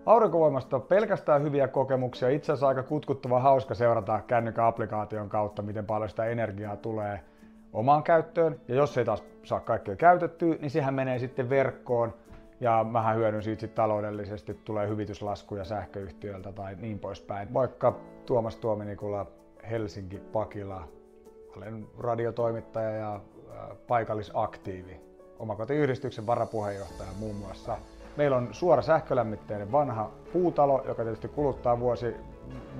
Aurinkovoimasta on pelkästään hyviä kokemuksia. Itse asiassa aika kutkuttava hauska seurata kännykän applikaation kautta, miten paljon sitä energiaa tulee omaan käyttöön. Ja jos ei taas saa kaikkea käytettyä, niin sehän menee sitten verkkoon. Ja mähän hyödyn siitä sit taloudellisesti, tulee hyvityslaskuja sähköyhtiöiltä tai niin poispäin. Vaikka Tuomas Tuominikula, Helsinki, Pakila, olen radiotoimittaja ja paikallisaktiivi, omakotiyhdistyksen varapuheenjohtaja muun muassa. Meillä on suora sähkölämmitteinen vanha puutalo, joka tietysti kuluttaa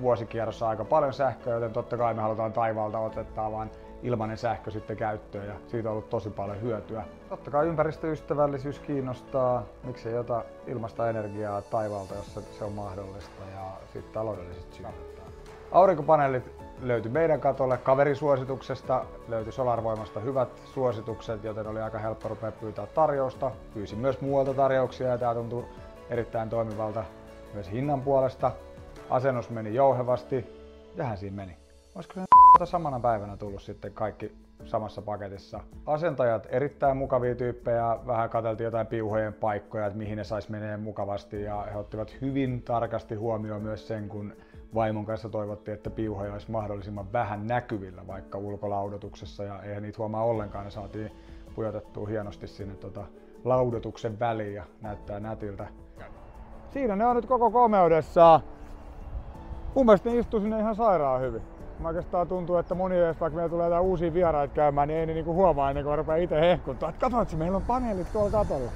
vuosikierrossa aika paljon sähköä, joten totta kai me halutaan taivaalta ottaa vaan ilmainen sähkö sitten käyttöön ja siitä on ollut tosi paljon hyötyä. Totta kai ympäristöystävällisyys kiinnostaa, miksei ota ilmasta energiaa taivaalta, jos se on mahdollista ja siitä taloudellisesta syystä. Aurinkopaneelit löytyi meidän katolle kaverisuosituksesta, löytyi Solarvoimasta hyvät suositukset, joten oli aika helppo rupea pyytää tarjousta. Pyysin myös muualta tarjouksia ja tämä tuntui erittäin toimivalta myös hinnan puolesta. Asennus meni jouhevasti, tähän siinä meni. Olisiko se samana päivänä tullut sitten kaikki samassa paketissa. Asentajat erittäin mukavia tyyppejä, vähän katseltiin jotain piuhojen paikkoja, että mihin ne sais menee mukavasti ja he ottivat hyvin tarkasti huomioon myös sen, kun vaimon kanssa toivottiin, että piuhoja olisi mahdollisimman vähän näkyvillä vaikka ulkolaudotuksessa ja eihän niitä huomaa ollenkaan, ne saatiin pujotettua hienosti sinne laudotuksen väliin ja näyttää nätiltä. Siinä ne on nyt koko komeudessaan. Mun mielestä ne istuu sinne ihan sairaan hyvin. Oikeastaan tuntuu, että moni edes, vaikka meillä tulee jotain uusia vieraita käymään, niin ei ne huomaa ennen kuin rupeaa itse hehkuttaa. Katsotaan, meillä on paneelit tuolla katolla.